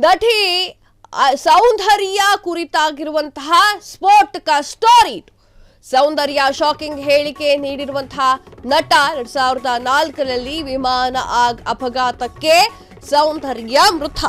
ನಟಿ ಸೌಂದರ್ಯ ಕುರಿತಾಗಿರುವಂತಹ ಸ್ಫೋಟಕ ಸ್ಟೋರಿ. ಸೌಂದರ್ಯ ಶಾಕಿಂಗ್ ಹೇಳಿಕೆ ನೀಡಿರುವಂತಹ ನಟ 2004ರಲ್ಲಿ ವಿಮಾನ ಅಪಘಾತಕ್ಕೆ ಸೌಂದರ್ಯ ಮೃತ.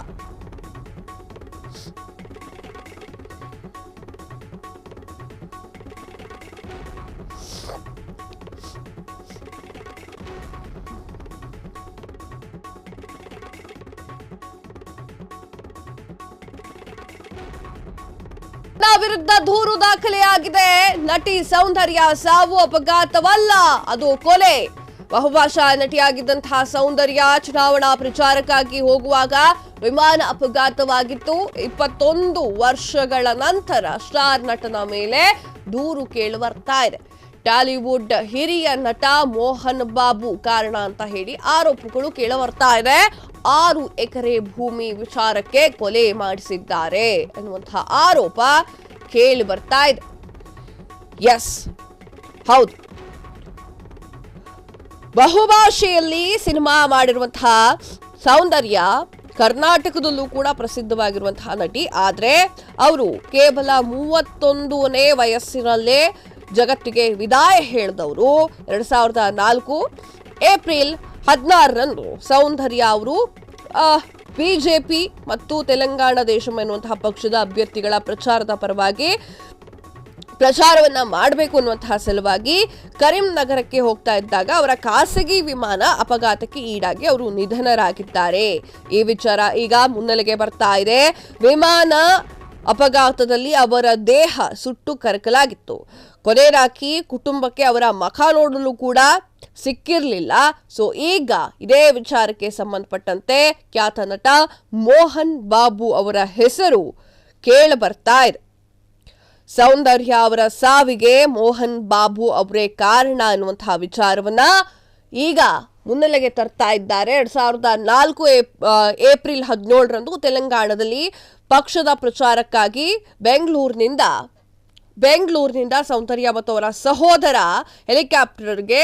ವಿರುದ್ಧ ದೂರು ದಾಖಲೆಯಾಗಿದೆ. ನಟಿ ಸೌಂದರ್ಯ ಸಾವು ಅಪಘಾತವಲ್ಲ, ಅದು ಕೊಲೆ. ಬಹುಭಾಷಾ ನಟಿಯಾಗಿದ್ದಂತಹ ಸೌಂದರ್ಯ ಚುನಾವಣಾ ಪ್ರಚಾರಕ್ಕಾಗಿ ಹೋಗುವಾಗ ವಿಮಾನ ಅಪಘಾತವಾಗಿತ್ತು. 21 ವರ್ಷಗಳ ನಂತರ ಸ್ಟಾರ್ ನಟನ ಮೇಲೆ ದೂರು ಕೇಳಿ ಬರ್ತಾ ಇದೆ. ಟಾಲಿವುಡ್ ಹಿರಿಯ ನಟ ಮೋಹನ್ ಬಾಬು ಕಾರಣ ಅಂತ ಹೇಳಿ ಆರೋಪಗಳು ಕೇಳಿ ಬರ್ತಾ ಇದೆ. 6 ಎಕರೆ ಭೂಮಿ ವಿಚಾರಕ್ಕೆ ಕೊಲೆ ಮಾಡಿಸಿದ್ದಾರೆ ಎನ್ನುವಂತಹ ಆರೋಪ ಕೇಳಿ ಬರ್ತಾ ಇದೆ. ಎಸ್, ಹೌದು, ಬಹುಭಾಷೆಯಲ್ಲಿ ಸಿನಿಮಾ ಮಾಡಿರುವಂತಹ ಸೌಂದರ್ಯ ಕರ್ನಾಟಕದಲ್ಲೂ ಕೂಡ ಪ್ರಸಿದ್ಧವಾಗಿರುವಂತಹ ನಟಿ. ಆದರೆ ಅವರು ಕೇವಲ 31ನೇ ವಯಸ್ಸಿನಲ್ಲೇ ಜಗತ್ತಿಗೆ ವಿದಾಯ ಹೇಳಿದವರು. 2004 ಏಪ್ರಿಲ್ 16ರಂದು ಸೌಂದರ್ಯ ಅವರು ಬಿಜೆಪಿ ಮತ್ತು ತೆಲಂಗಾಣ ದೇಶಂ ಎನ್ನುವಂತಹ ಪಕ್ಷದ ಅಭ್ಯರ್ಥಿಗಳ ಪ್ರಚಾರದ ಪರವಾಗಿ ಪ್ರಚಾರವನ್ನ ಮಾಡಬೇಕು ಅನ್ನುವಂತಹ ಸಲುವಾಗಿ ಕರೀಂನಗರಕ್ಕೆ ಹೋಗ್ತಾ ಇದ್ದಾಗ ಅವರ ಖಾಸಗಿ ವಿಮಾನ ಅಪಘಾತಕ್ಕೆ ಈಡಾಗಿ ಅವರು ನಿಧನರಾಗಿದ್ದಾರೆ. ಈ ವಿಚಾರ ಈಗ ಮುನ್ನೆಲೆಗೆ ಬರ್ತಾ ಇದೆ. ವಿಮಾನ ಅಪಘಾತದಲ್ಲಿ ಅವರ ದೇಹ ಸುಟ್ಟು ಕರಕಲಾಗಿತ್ತು. ಕೊನೆಯದಾಗಿ ಕುಟುಂಬಕ್ಕೆ ಅವರ ಮುಖ ನೋಡಲು ಕೂಡ ಸಿಕ್ಕಿರಲಿಲ್ಲ. ಸೊ ಈಗ ಇದೇ ವಿಚಾರಕ್ಕೆ ಸಂಬಂಧಪಟ್ಟಂತೆ ಖ್ಯಾತ ನಟ ಮೋಹನ್ ಬಾಬು ಅವರ ಹೆಸರು ಕೇಳಿ ಬರ್ತಾ ಇದೆ. ಸೌಂದರ್ಯ ಅವರ ಸಾವಿಗೆ ಮೋಹನ್ ಬಾಬು ಅವರೇ ಕಾರಣ ಎನ್ನುವಂತಹ ವಿಚಾರವನ್ನ ಈಗ ಮುನ್ನೆಲೆಗೆ ತರ್ತಾ ಇದ್ದಾರೆ. 2004 ಏಪ್ರಿಲ್ 17ರಂದು ತೆಲಂಗಾಣದಲ್ಲಿ ಪಕ್ಷದ ಪ್ರಚಾರಕ್ಕಾಗಿ ಬೆಂಗಳೂರಿನಿಂದ ಸೌಂದರ್ಯ ಮತ್ತು ಅವರ ಸಹೋದರ ಹೆಲಿಕಾಪ್ಟರ್ಗೆ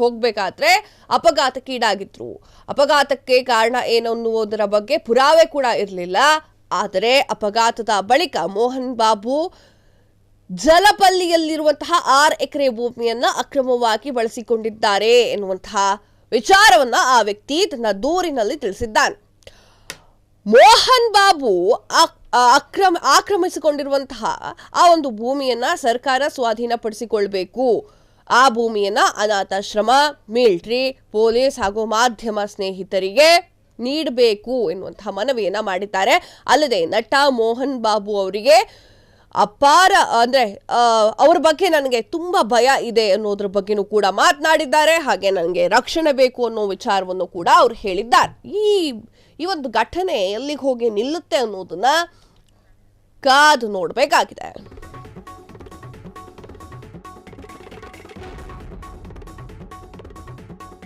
ಹೋಗಬೇಕಾದ್ರೆ ಅಪಘಾತಕ್ಕೀಡಾಗಿದ್ರು. ಅಪಘಾತಕ್ಕೆ ಕಾರಣ ಏನು ಅನ್ನುವುದರ ಬಗ್ಗೆ ಪುರಾವೆ ಕೂಡ ಇರಲಿಲ್ಲ. ಆದರೆ ಅಪಘಾತದ ಬಳಿಕ ಮೋಹನ್ ಬಾಬು ಜಲಪಲ್ಲಿಯಲ್ಲಿರುವಂತಹ 6 ಎಕರೆ ಭೂಮಿಯನ್ನ ಅಕ್ರಮವಾಗಿ ಬಳಸಿಕೊಂಡಿದ್ದಾರೆ ಎನ್ನುವಂತಹ ವಿಚಾರವನ್ನ ಆ ವ್ಯಕ್ತಿ ತನ್ನ ದೂರಿನಲ್ಲಿ ತಿಳಿಸಿದ್ದಾನೆ. ಮೋಹನ್ ಬಾಬು ಆಕ್ರಮಿಸಿಕೊಂಡಿರುವಂತಹ ಆ ಒಂದು ಭೂಮಿಯನ್ನ ಸರ್ಕಾರ ಸ್ವಾಧೀನಪಡಿಸಿಕೊಳ್ಬೇಕು, ಆ ಭೂಮಿಯನ್ನ ಅನಾಥಾಶ್ರಮ, ಮಿಲಿಟರಿ, ಪೊಲೀಸ್ ಹಾಗೂ ಮಾಧ್ಯಮ ಸ್ನೇಹಿತರಿಗೆ ನೀಡಬೇಕು ಎನ್ನುವಂತಹ ಮನವಿಯನ್ನ ಮಾಡಿದ್ದಾರೆ. ಅಲ್ಲದೆ ನಟ ಮೋಹನ್ ಬಾಬು ಅವರಿಗೆ ಅವ್ರ ಬಗ್ಗೆ ನನಗೆ ತುಂಬಾ ಭಯ ಇದೆ ಅನ್ನೋದ್ರ ಬಗ್ಗೆನೂ ಕೂಡ ಮಾತನಾಡಿದ್ದಾರೆ. ಹಾಗೆ ನನಗೆ ರಕ್ಷಣೆ ಬೇಕು ಅನ್ನೋ ವಿಚಾರವನ್ನು ಕೂಡ ಅವ್ರು ಹೇಳಿದ್ದಾರೆ. ಈ ಒಂದು ಘಟನೆ ಎಲ್ಲಿಗೆ ಹೋಗಿ ನಿಲ್ಲುತ್ತೆ ಅನ್ನೋದನ್ನ ಕಾದು ನೋಡಬೇಕಾಗಿದೆ.